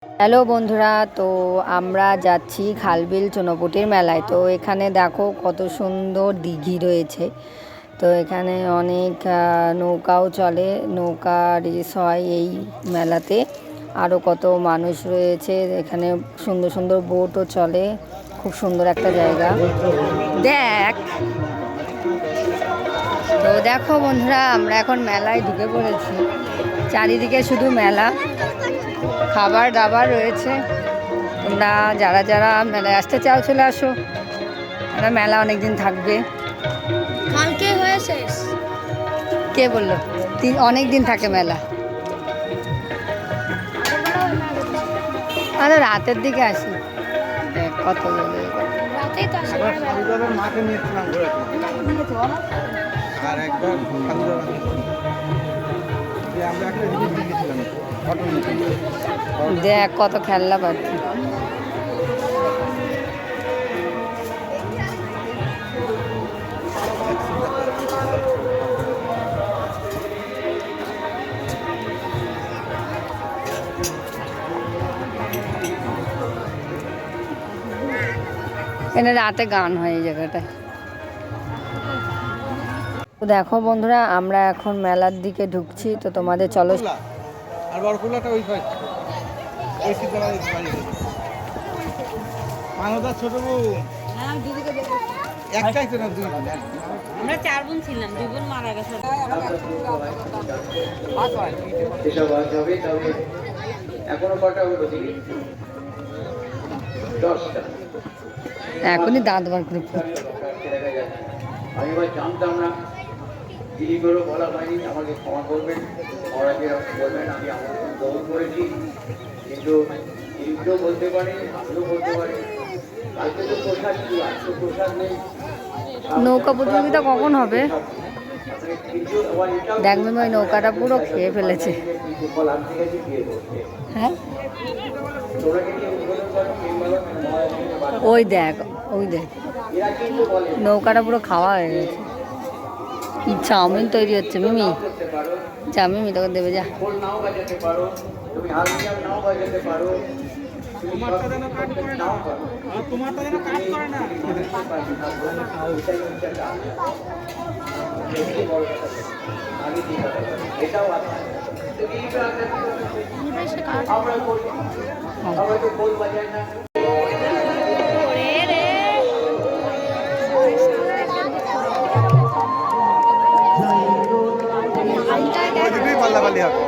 Hello বন্ধুরা, তো আমরা যাচ্ছি খালবিল চুনোপুটির মেলায়। তো এখানে দেখো কত সুন্দর দিঘি রয়েছে। তো এখানে অনেক নৌকাও চলে, নৌকা রেস হয় এই মেলাতে। আরও কত মানুষ রয়েছে এখানে, সুন্দর সুন্দর বোটও চলে। খুব সুন্দর একটা জায়গা। দেখ, তো দেখো বন্ধুরা, আমরা এখন মেলায় ঢুকে পড়েছি। চারিদিকে শুধু মেলা, খাবার দাবার রয়েছে। তোমরা যারা যারা মেলায় আসতে চাও চলে আসো, একটা মেলা অনেক দিন থাকবে। কালকে হয়েছে। কে বললো অনেক দিন থাকে মেলা? আরে রাতের দিকে আসি, দেখ কত রাতেই তো আসে। মাকে নিয়েছিলাম আর একবার আমরা একটা জিনিস দেখেছিলাম, দেখ কত খেলনা পাচ্ছি। এখানে রাতে গান হয় এই জায়গাটায়। তো দেখো বন্ধুরা, আমরা এখন মেলার দিকে ঢুকছি। তো তোমাদের চলো। আর বড় কুলাটা ওই পাই, ওই সিদ্ধান্ত মানবদার ছোট বউ একটাই তো না, দুই বোন। আমরা 4 বোন ছিলাম, 2 বোন মারা গেছে। এসব আজ হবে, তবে এখনো কটা হলো দিদি? 10টা। এখনই দাঁত বার করে দেখা যাচ্ছে। আমি এবার জানতাম না, দিদিগুলো বলা হয়নি, আমাকে ক্ষমা করবেন, মহারাজের আপনি বলবেন আমি আমন্ত্রণ গ্রহণ করেছি, কিন্তু দিদিগুলো বলতে পারি, আমিও বলতে পারি। কালকে তো প্রসাদ ছিল, আজ তো প্রসাদ নেই। নৌকা প্রতিযোগিতা কখন হবে? দেখবেন ওই নৌকাটা পুরো খেয়ে ফেলেছে। হ্যাঁ, ওই দেখ, ওই দেখ, নৌকাটা পুরো খাওয়া হয়ে গেছে। চাউমিন তৈরি হচ্ছে। মিমি, যা মিমি, তোকে দেবে, যা। নাও বাজাতে পারো, তুমি হারমোনিয়াম নাও বাজাতে পারো, তোমারটা যেন কাজ করে না, আর তোমারটা যেন কাজ করে না। এটাও আছে। আমরা বলি, আমরা তো বল বাজাই না। ওইদিকেই পাল্লাপাল্লি হবে।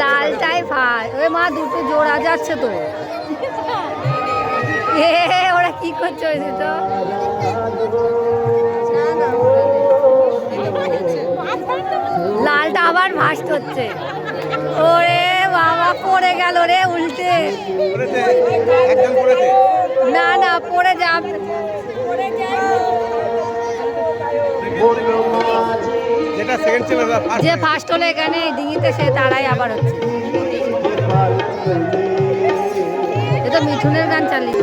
লালটাই ভাই, ওই মা দুটো জোড়া যাচ্ছে তো। ওরা কি করছে ওই দুটো? লালটা আবার ভাসতে হচ্ছে। ওরে বাবা, পড়ে গেল রে উল্টে। একদম পড়েছে। না না, পড়ে যাবে। যেটা সেকেন্ড ছিল যে ফার্স্ট হলো এখানে এই ডিঙিতে, সে তারাই আবার হচ্ছে। এটা মিঠুনের গান চালিয়ে।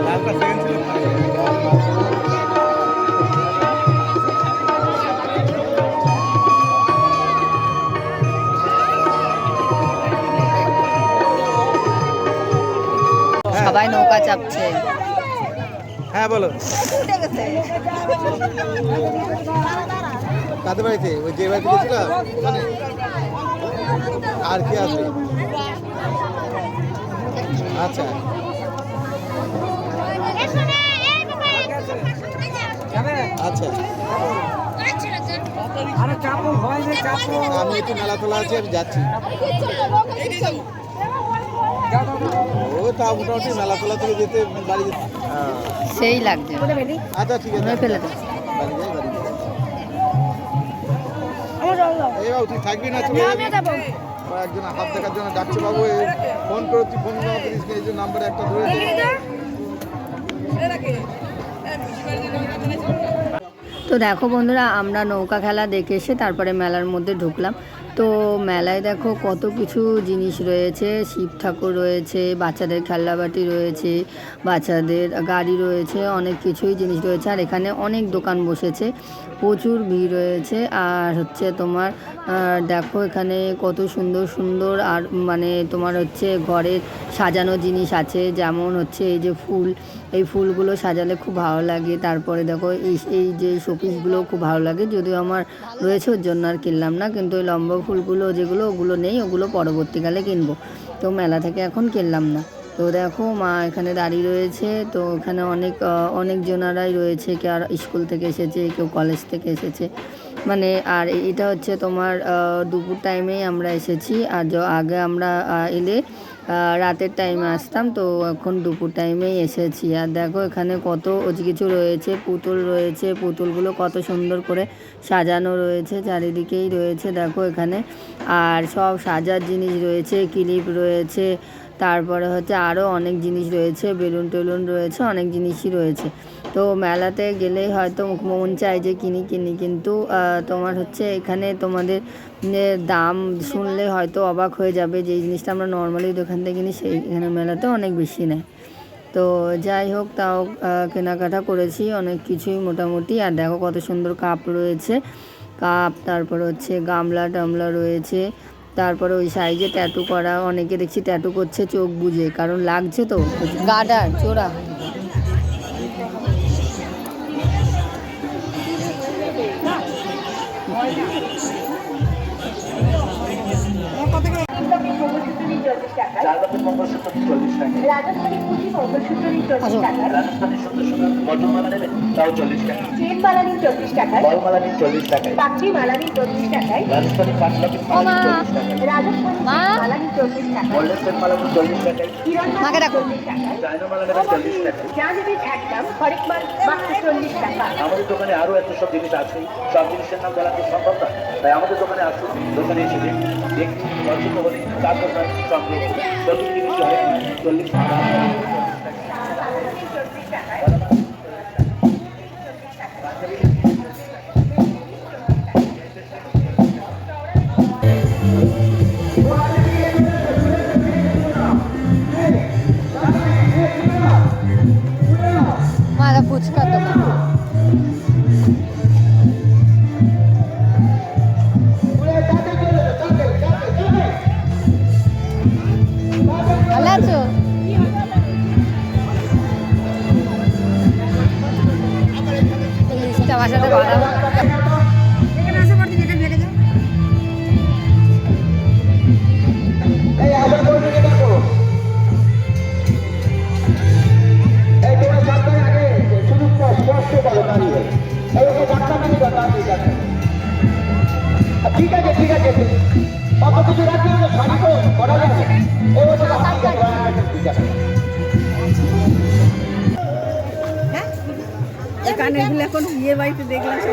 লাস্টটা সেকেন্ড ছিল। সবাই নৌকা চাপছে। হ্যাঁ বলো, কাদের বাড়িতে? ওই যে বাড়িতে গেছিলাম ওখানে। আর কি আছে? আচ্ছা, আচ্ছা, আমি একটু মেলা তোলা আছি, আমি যাচ্ছি। ও তা মোটামুটি মেলা তোলা থেকে যেতে বাড়ি যেতে। সেই লাগছে। আচ্ছা ঠিক আছে, ফেলে দাও। বাড়ি যাই, বাড়ি যাই। এই বাবু তুই থাকবি না, চলে যাবি? একজন হাত দেখার জন্য ডাকছে বাবু, ফোন করে তুই ফোন করিস, এই যে নাম্বারে একটা ধরে দে। তো দেখো বন্ধুরা, আমরা নৌকা খেলা দেখে এসে তারপরে মেলার মধ্যে ঢুকলাম। তো মেলায় দেখো কত কিছু জিনিস রয়েছে, শিব ঠাকুর রয়েছে, বাচ্চাদের খেলনাবাটি রয়েছে, বাচ্চাদের গাড়ি রয়েছে, অনেক কিছুই জিনিস রয়েছে। আর এখানে অনেক দোকান বসেছে, প্রচুর ভিড় রয়েছে। আর হচ্ছে তোমার দেখো এখানে কত সুন্দর সুন্দর আর মানে তোমার হচ্ছে ঘরের সাজানো জিনিস আছে, যেমন হচ্ছে এই যে ফুল, এই ফুলগুলো সাজালে খুব ভালো লাগে। তারপরে দেখো এই যে শোপিসগুলো খুব ভালো লাগে, যদিও আমার রয়েছে ওর জন্য আর কিনলাম না, কিন্তু ওই লম্বা ফুলগুলো যেগুলো ওগুলো নেই, ওগুলো পরবর্তীকালে কিনবো, তো মেলা থেকে এখন কিনলাম না। তো দেখো মা এখানে দাঁড়িয়ে রয়েছে, তো এখানে অনেক জনারাই রয়েছে, কেউ আর স্কুল থেকে এসেছে, কেউ কলেজ থেকে এসেছে মানে। আর এটা হচ্ছে তোমার দুপুর টাইমেই আমরা এসেছি, আর আগে আমরা এলে রাতের টাইমে আসতাম, তো এখন দুপুর টাইমেই এসেছি। আর দেখো এখানে কত কিছু রয়েছে, পুতুল রয়েছে, পুতুলগুলো কত সুন্দর করে সাজানো রয়েছে, চারিদিকেই রয়েছে দেখো এখানে। আর সব সাজার জিনিস রয়েছে, ক্লিপ রয়েছে, তারপরে হচ্ছে আরও অনেক জিনিস রয়েছে, বেলুন টেলুন রয়েছে, অনেক জিনিসই রয়েছে। তো মেলাতে গেলেই হয়তো মন চায় যে কিনি, কিন্তু তোমার হচ্ছে এখানে তোমাদের দাম শুনলে হয়তো অবাক হয়ে যাবে, যে এই জিনিসটা আমরা নর্মালি দোকান থেকে কিনি সেই এখানে মেলাতে অনেক বেশি নেয়। তো যাই হোক, তাও কেনাকাটা করেছি অনেক কিছুই মোটামুটি। আর দেখো কত সুন্দর কাপ রয়েছে, কাপ, তারপর হচ্ছে গামলা টামলা রয়েছে, তারপরে ওই সাইজে ট্যাটু করা, অনেকে দেখছি ট্যাটু করছে চোখ বুজে, কারণ লাগছে তো গাডার চোরা। রাজস্থানী মঙ্গলসূত্র 40 টাকা, রাজস্থানী কুচি মঙ্গলসূত্র 40 টাকা, রাজস্থানী সুন্দর সুন্দর বটমালা নেবেন তাও 40 টাকা, চেন মালা নিন 40 টাকা, বলমালা নিন 40 টাকায়, পাখি মালা নিন 40 টাকায়, রাজস্থানী পাটলাকি মালা নিন 40 টাকায়, রাজস্থানী মালা নিন 40 টাকা, গোল্ডেন সেট মালা নিন 40 টাকায়, কিরণ মালা 40 টাকায়, চায়না মালা নেবেন 40 টাকায়, যা নেবেন একদম হরেক মাল মাত্র 40 টাকা। আমাদের দোকানে আরো এত সব জিনিস আছে, সব জিনিসের নাম বলা তো সম্ভব না, তাই আমাদের দোকানে আসুন, দোকানে এসে দেখুন, পছন্দ হলে তারপর সংগ্রহ করুন। প্রতি জিনিস হয় 40 টাকা। মারা ফুচকার দোকান। ভালো আছো? লিস্টটা আমার সাথে বাড়াবো। ঠিক আছে ঠিক আছে, কত কিছু রাখি শাড়ি তো করা যাবে, ঠিক আছে।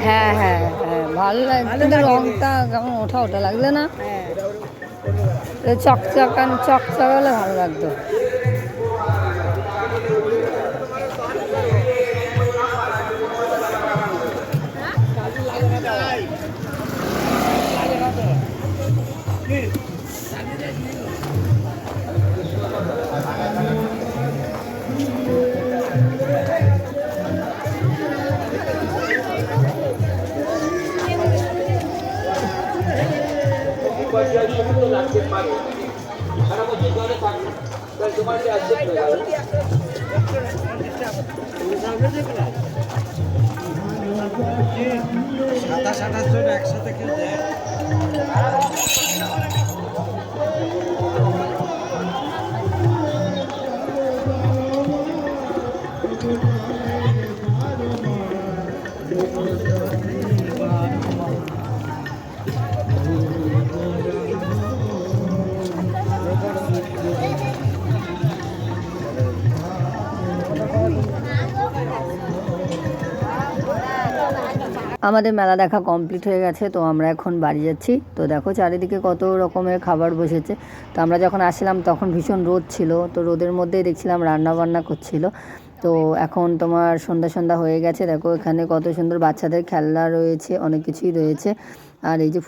হ্যাঁ হ্যাঁ হ্যাঁ, ভালো লাগে, কিন্তু রংটা কেমন ওঠা ওঠা লাগলে না, চকচকালে ভালো লাগতো। সাতাশ আঠাশ জন একসাথে কেউ দেয়। আমাদের মেলা দেখা কমপ্লিট হয়ে গেছে, তো আমরা এখন বাড়ি যাচ্ছি। তো দেখো চারিদিকে কত রকমের খাবার বসেছে। তো আমরা যখন আসলাম তখন ভীষণ রোদ ছিল, তো রোদের মধ্যেই দেখছিলাম রান্না বান্না করছিল। তো এখন তোমার সন্ধ্যা হয়ে গেছে, দেখো এখানে কত সুন্দর বাচ্চাদের খেলনা রয়েছে, অনেক কিছুই রয়েছে। আর এই যে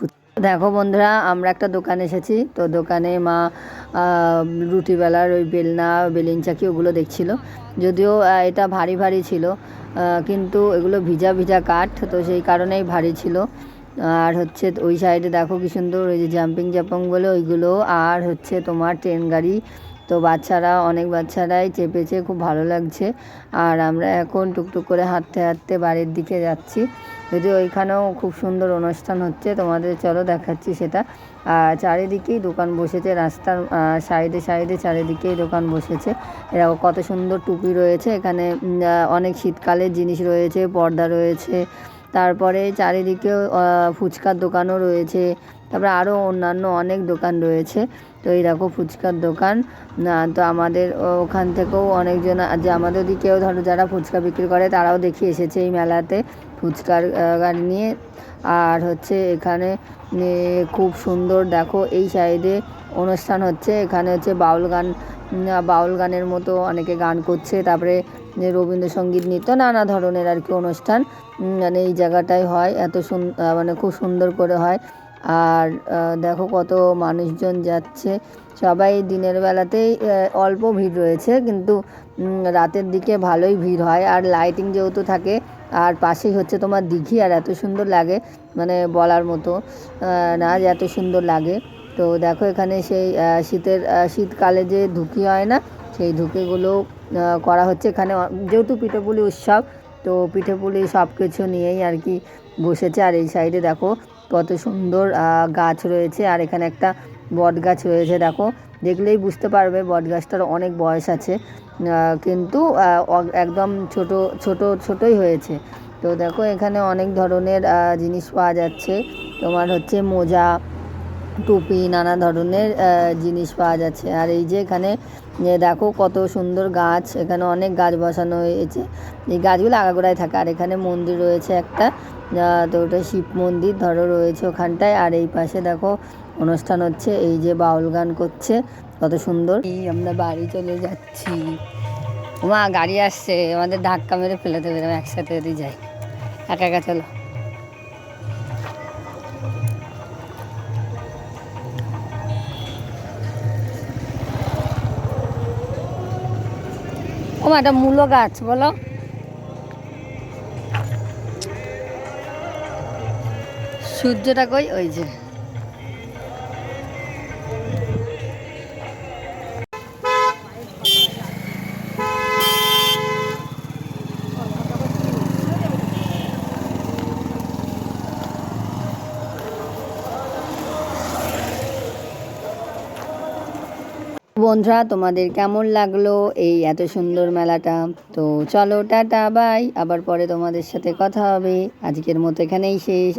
দেখো বন্ধুরা, আমরা একটা দোকানে এসেছি, তো দোকানে মা রুটিবেলার ওই বেলনা বেলিন চাকি ওগুলো দেখছিল। যদিও এটা ভারী ভারী ছিল, কিন্তু এগুলো ভিজা ভিজা কাঠ, তো সেই কারণেই ভারী ছিল। আর হচ্ছে ওই সাইডে দেখো কি সুন্দর ওই যে জাম্পিং জাম্পিং বলে ওইগুলো, আর হচ্ছে তোমার ট্রেন গাড়ি। তো বাচ্চারা, অনেক বাচ্চারাই চেপেছে, খুব ভালো লাগছে। আর আমরা এখন টুকটুক করে হাঁটতে হাঁটতে বাড়ির দিকে যাচ্ছি। যদিও ওইখানেও খুব সুন্দর অনুষ্ঠান হচ্ছে, তোমাদের চলো দেখাচ্ছি সেটা। আর চারিদিকেই দোকান বসেছে, রাস্তার সাইডে সাইডে চারিদিকেই দোকান বসেছে। এরকম কত সুন্দর টুপি রয়েছে এখানে, অনেক শীতকালের জিনিস রয়েছে, পর্দা রয়েছে। তারপরে চারিদিকেও ফুচকার দোকানও রয়েছে, তারপরে আরও অন্যান্য অনেক দোকান রয়েছে। তো এই দেখো ফুচকার দোকান। তো আমাদের ওখান থেকেও অনেকজন, যে আমাদের দিকেও ধরো যারা ফুচকা বিক্রি করে তারাও দেখি এসেছে এই মেলাতে ফুচকার গাড়ি নিয়ে। আর হচ্ছে এখানে খুব সুন্দর দেখো এই সাইডে অনুষ্ঠান হচ্ছে। এখানে হচ্ছে বাউল গানের মতো অনেকে গান করছে, তারপরে রবীন্দ্রসঙ্গীত, নৃত্য, নানা ধরনের আর কি অনুষ্ঠান মানে এই জায়গাটায় হয়। এত মানে খুব সুন্দর করে হয়। আর দেখো কত মানুষজন যাচ্ছে, সবাই দিনের বেলাতেই অল্প ভিড় রয়েছে, কিন্তু রাতের দিকে ভালোই ভিড় হয়। আর লাইটিং যেহেতু থাকে, আর পাশেই হচ্ছে তোমার দিঘি, আর এত সুন্দর লাগে মানে বলার মতো না, যে এত সুন্দর লাগে। তো দেখো এখানে সেই শীতকালে যে ধুকি হয় না, সেই ধুকিগুলো করা হচ্ছে এখানে। যেহেতু পিঠেপুলি উৎসব, তো পিঠেপুলি সব কিছু নিয়েই আর কি বসেছে। আর এই সাইডে দেখো কত সুন্দর গাছ রয়েছে, আর এখানে একটা বট গাছ রয়েছে। দেখো দেখলেই বুঝতে পারবে বট গাছটার অনেক বয়স আছে, কিন্তু একদম ছোটোই হয়েছে। তো দেখো এখানে অনেক ধরনের জিনিস পাওয়া যাচ্ছে, তোমার হচ্ছে মোজা, টুপি, নানা ধরনের জিনিস পাওয়া যাচ্ছে। আর এই যে এখানে দেখো কত সুন্দর গাছ, এখানে অনেক গাছ বসানো হয়েছে, এই গাছগুলো আগাগোড়ায় থাকে। আর এখানে মন্দির রয়েছে একটা, তো ওটা শিব মন্দির ধরো রয়েছে ওখানটায়। আর এই পাশে দেখো অনুষ্ঠান হচ্ছে, এই যে বাউল গান করছে, কত সুন্দর। আমরা বাড়ি চলে যাচ্ছি। মা গাড়ি আসছে, আমাদের ধাক্কা মেরে ফেলে দেবে একসাথে যদি যাই, একা একা চলো। ও মা, এটা মূলো গাছ বলো। সূর্যটা কই, ওই যে। বন্ধুরা, তোমাদের কেমন লাগলো এই এত সুন্দর মেলাটা? তো চলো টাটা বাই, আবার পরে তোমাদের সাথে কথা হবে। আজকের মতো এখানেই শেষ।